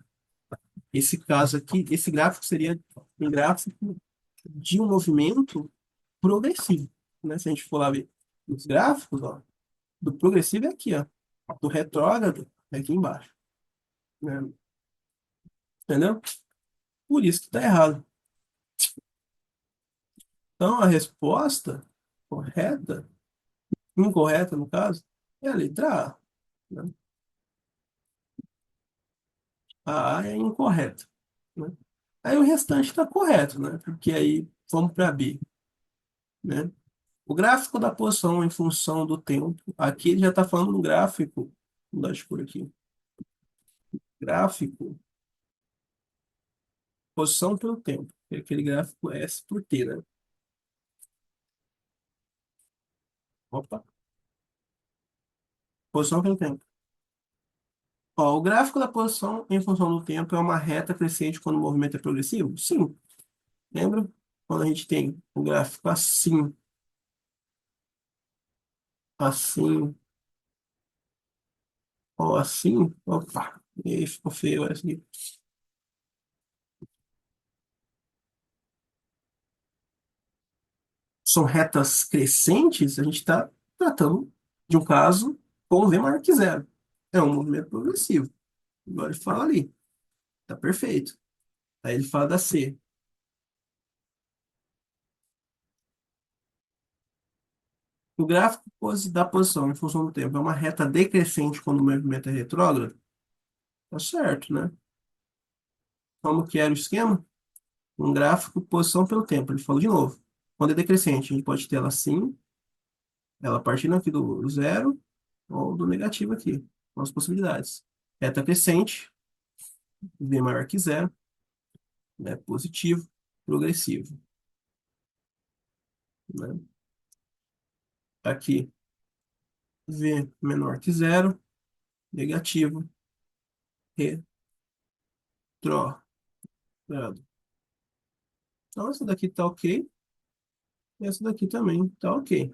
Esse caso aqui, esse gráfico seria um gráfico de um movimento progressivo, né? Se a gente for lá ver os gráficos, ó, do progressivo é aqui, ó. Do retrógrado é aqui embaixo, né? Entendeu? Por isso que tá errado. Então, a resposta correta, incorreta no caso, é a letra A, né? A é incorreta, né? Aí o restante está correto, né? Porque aí vamos para B, né? O gráfico da posição em função do tempo, aqui ele já está falando no gráfico, vou dar de cor aqui, gráfico, posição pelo tempo, é aquele gráfico S por T, né? Opa, posição pelo tempo. Ó, o gráfico da posição em função do tempo é uma reta crescente quando o movimento é progressivo? Sim. Lembra? Quando a gente tem o gráfico assim, assim, ou assim, opa, e aí ficou feio essa aqui. São retas crescentes, a gente está tratando de um caso com V maior que zero. É um movimento progressivo. Agora ele fala ali, tá perfeito. Aí ele fala da C. O gráfico da posição em função do tempo é uma reta decrescente quando o movimento é retrógrado? Tá certo, né? Como que era o esquema? Um gráfico posição pelo tempo. Ele falou de novo. Quando é decrescente, a gente pode ter ela assim, ela partindo aqui do zero ou do negativo aqui. São as possibilidades. Reta crescente, V maior que zero, né? Positivo, progressivo, né? Aqui, V menor que zero, negativo, retrógrado. Então, essa daqui tá ok, e essa daqui também tá ok,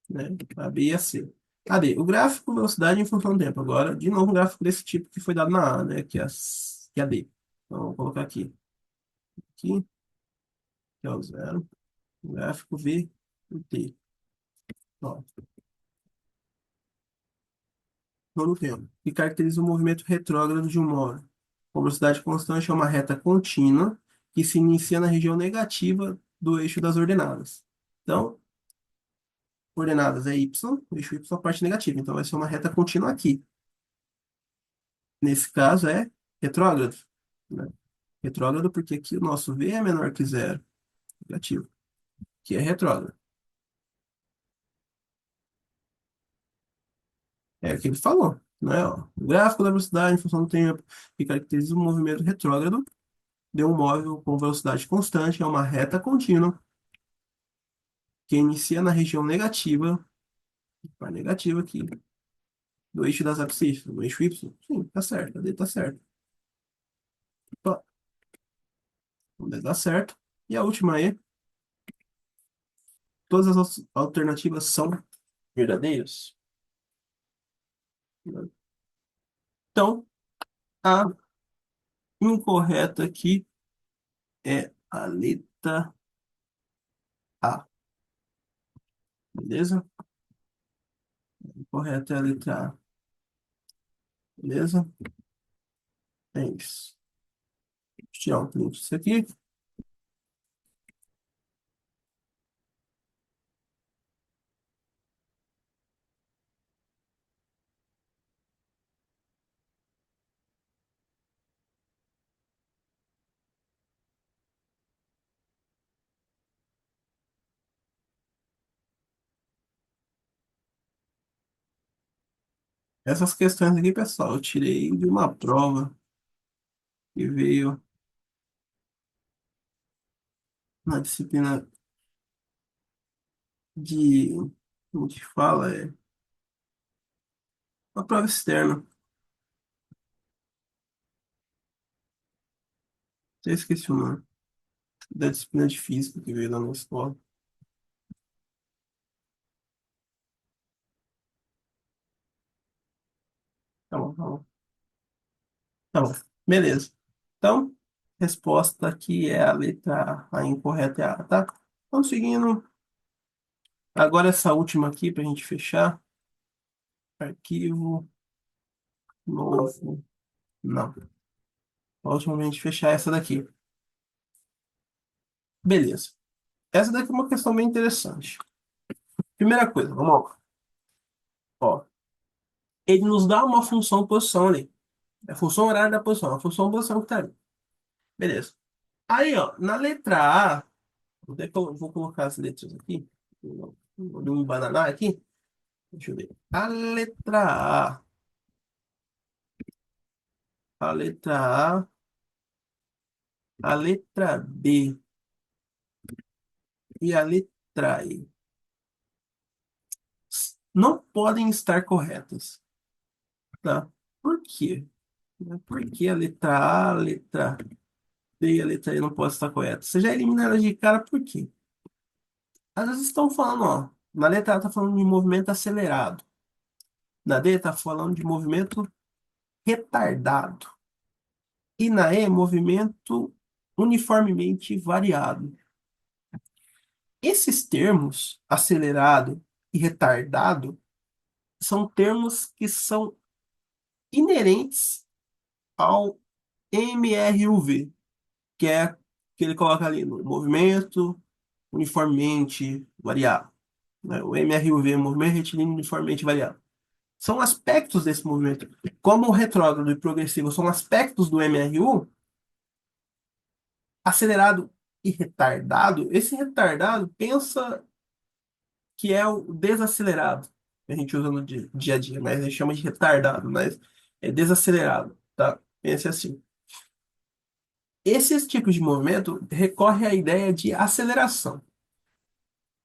né? A B e a C. A D, o gráfico velocidade em função do tempo. Agora, de novo, um gráfico desse tipo que foi dado na A, né? Que é a D. Então, vou colocar aqui. Aqui, que é o zero. Gráfico V e T. Ó, no tempo. Que caracteriza o movimento retrógrado de um móvel. Com velocidade constante é uma reta contínua que se inicia na região negativa do eixo das ordenadas. Então, coordenadas é y, o eixo y é a parte negativa. Então, vai ser uma reta contínua aqui. Nesse caso, é retrógrado, né? Retrógrado porque aqui o nosso V é menor que zero, negativo, que é retrógrado. É o que ele falou, né? Ó, o gráfico da velocidade em função do tempo que caracteriza o movimento retrógrado de um móvel com velocidade constante é uma reta contínua que inicia na região negativa, para negativa aqui, do eixo das abscissas, do eixo Y. Sim, tá certo, a D tá certo. Ó, a D tá certo. E a última aí, todas as alternativas são verdadeiras? Então, a incorreta aqui é a letra A, beleza? A incorreta é a letra A, beleza? É isso. Deixa eu tirar um print disso aqui. Essas questões aqui, pessoal, eu tirei de uma prova que veio na disciplina de, como que fala, uma prova externa. Eu esqueci o nome. Da disciplina de física que veio lá na escola. Tá bom, tá bom. Tá bom. Beleza. Então, resposta aqui é a letra A. A incorreta é a, tá? Vamos seguindo. Agora essa última aqui pra gente fechar. Arquivo novo. Não. A última pra gente fechar é essa daqui. Beleza. Essa daqui é uma questão bem interessante. Primeira coisa, vamos lá. Ó, ele nos dá uma função posição ali. É a função horária da posição. A função posição que tá ali. Beleza. Aí, ó, na letra A, vou colocar as letras aqui. Vou me bananar aqui. Deixa eu ver. A letra A, a letra B e a letra E não podem estar corretas, tá? Por quê? Por que a letra A, a letra B e a letra E não podem estar corretas? Você já elimina elas de cara por quê? Às vezes estão falando, ó, na letra A está falando de movimento acelerado. Na D está falando de movimento retardado. E na E, movimento uniformemente variado. Esses termos, acelerado e retardado, são termos que são inerentes ao MRUV, que é que ele coloca ali no movimento uniformemente variado, né? O MRUV, movimento retilíneo uniformemente variado. São aspectos desse movimento. Como o retrógrado e progressivo são aspectos do MRU, acelerado e retardado, esse retardado pensa que é o desacelerado, que a gente usa no dia a dia, mas a gente chama de retardado, mas é desacelerado, tá? Pense assim. Esses tipos de movimento recorre à ideia de aceleração.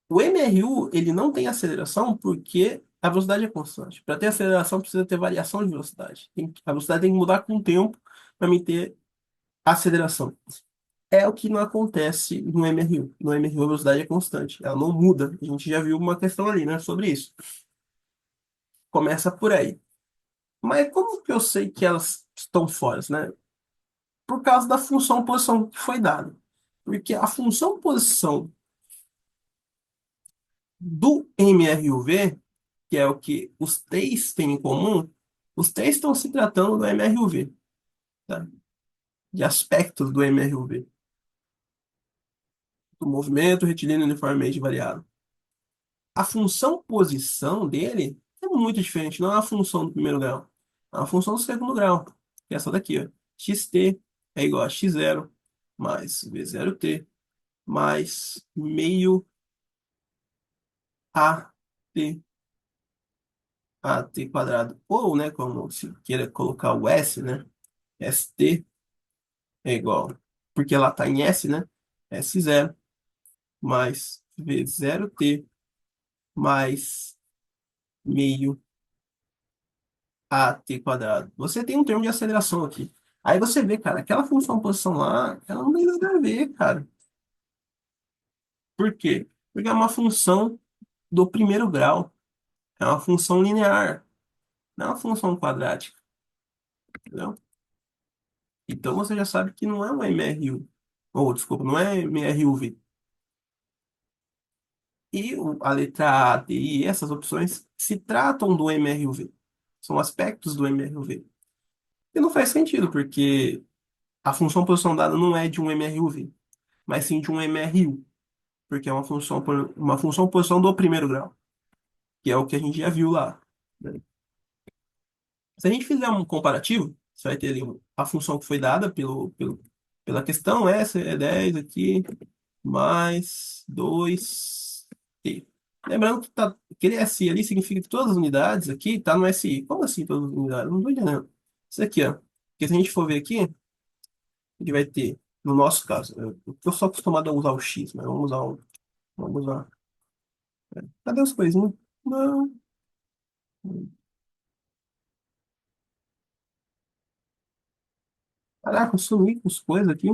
O MRU, ele não tem aceleração porque a velocidade é constante. Para ter aceleração, precisa ter variação de velocidade. A velocidade tem que mudar com o tempo para mim ter aceleração. É o que não acontece no MRU. No MRU, a velocidade é constante, ela não muda. A gente já viu uma questão ali, né, sobre isso. Começa por aí. Mas como que eu sei que elas estão fora, né? Por causa da função posição que foi dada. Porque a função posição do MRUV, que é o que os três têm em comum, os três estão se tratando do MRUV, tá? De aspectos do MRUV, do movimento retilíneo uniformemente variado. A função posição dele é muito diferente, não é a função do primeiro grau, é a função do segundo grau, que é essa daqui, ó. Xt é igual a x0 mais v0t mais meio at, at quadrado. Ou, né, como se queira colocar o s, né, st é igual, porque ela está em s, né, s0 mais v0t mais meio at quadrado. Você tem um termo de aceleração aqui. Aí você vê, cara, aquela função posição lá, ela não tem nada a ver, cara. Por quê? Porque é uma função do primeiro grau. É uma função linear, não é uma função quadrática, entendeu? Então você já sabe que não é um MRU. Ou, desculpa, não é MRUV. E a letra A, D e essas opções se tratam do MRUV. São aspectos do MRUV. E não faz sentido, porque a função posição dada não é de um MRUV, mas sim de um MRU, porque é uma função posição do primeiro grau, que é o que a gente já viu lá, né? Se a gente fizer um comparativo, você vai ter ali a função que foi dada pela questão, essa é 10 aqui, mais 2t. Lembrando que aquele SI ali significa que todas as unidades aqui tá no SI. Como assim todas as unidades? Não estou entendendo. Isso aqui, ó. Porque se a gente for ver aqui, ele vai ter, no nosso caso, eu sou acostumado a usar o X, mas vamos usar. Cadê as coisinhas? Não. Caraca, eu sumi com as coisas aqui.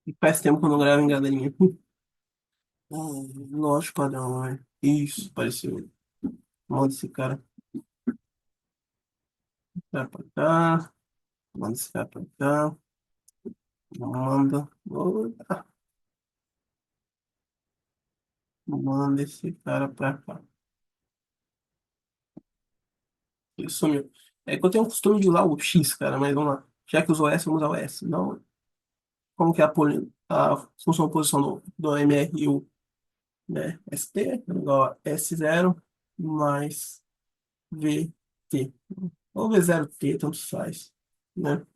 E faz tempo que eu não gravo em galinha. Lógico, padrão, né? Isso, pareceu. Manda esse cara pra cá. Manda esse cara pra cá. Manda. Manda esse cara pra cá. Ele sumiu. É que eu tenho o costume de usar o X, cara, mas vamos lá. Já que usou S, vamos usar o S. Não, como que é a função posição do MRU, né? ST igual a S0 mais VT. Ou V0T, tanto faz, né?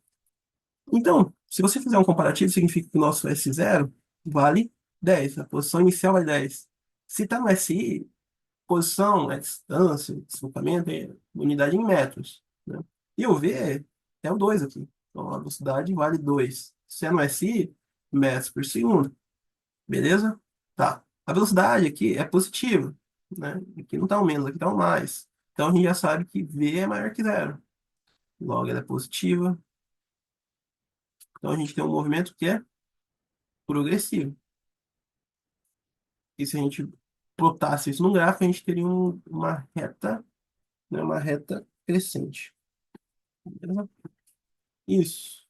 Então, se você fizer um comparativo, significa que o nosso S0 vale 10, a posição inicial vale 10. Se está no SI, posição é distância, deslocamento é unidade em metros, né? E o V é o 2 aqui. Então, a velocidade vale 2. Se é no SI, metros por segundo. Beleza? Tá. A velocidade aqui é positiva, né? Aqui não está um menos, aqui está um mais. Então, a gente já sabe que V é maior que zero. Logo, ela é positiva. Então, a gente tem um movimento que é progressivo. E se a gente plotasse isso no gráfico, a gente teria uma reta, né, uma reta crescente. Beleza? Isso.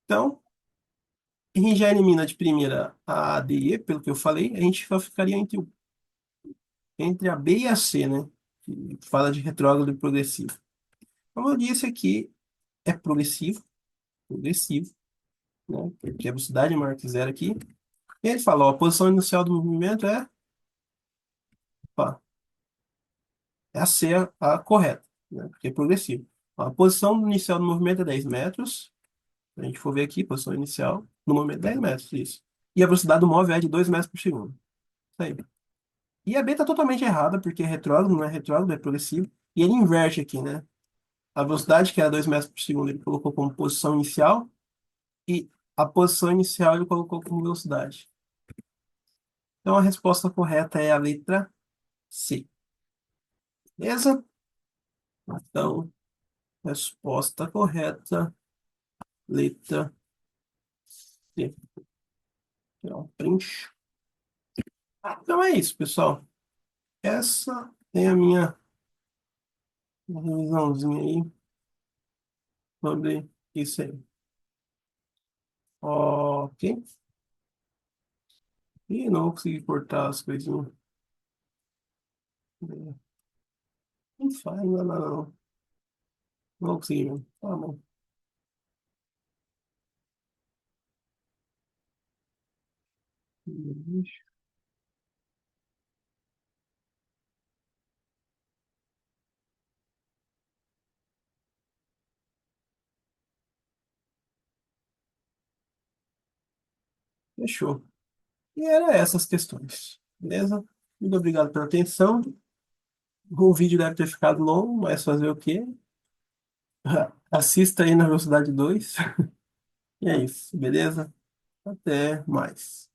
Então, a gente já elimina de primeira a D e E, pelo que eu falei, a gente só ficaria entre a B e a C, né? Que fala de retrógrado e progressivo. Como eu disse aqui, é progressivo, né? Porque a velocidade é maior que zero aqui. E ele fala, ó, a posição inicial do movimento opa, é a C a correta, né? Porque é progressivo. A posição inicial do movimento é 10 metros. Se a gente for ver aqui, posição inicial, no momento 10 metros, isso. E a velocidade do móvel é de 2 metros por segundo. Isso aí. E a B está totalmente errada, porque é retrógrado, não é retrógrado, é progressivo. E ele inverte aqui, né? A velocidade, que era 2 metros por segundo, ele colocou como posição inicial, e a posição inicial ele colocou como velocidade. Então a resposta correta é a letra C. Beleza? Então, resposta correta, letra C. Então, print. Então é isso, pessoal. Essa é a minha revisãozinha aí sobre isso aí. Ok. E não vou conseguir cortar as coisinhas. Não faz, não, não, não. Não vou conseguir mesmo. Tá bom. Fechou. E era essas questões. Beleza? Muito obrigado pela atenção. O vídeo deve ter ficado longo, mas fazer o quê? Assista aí na velocidade 2. E é isso, beleza? Até mais.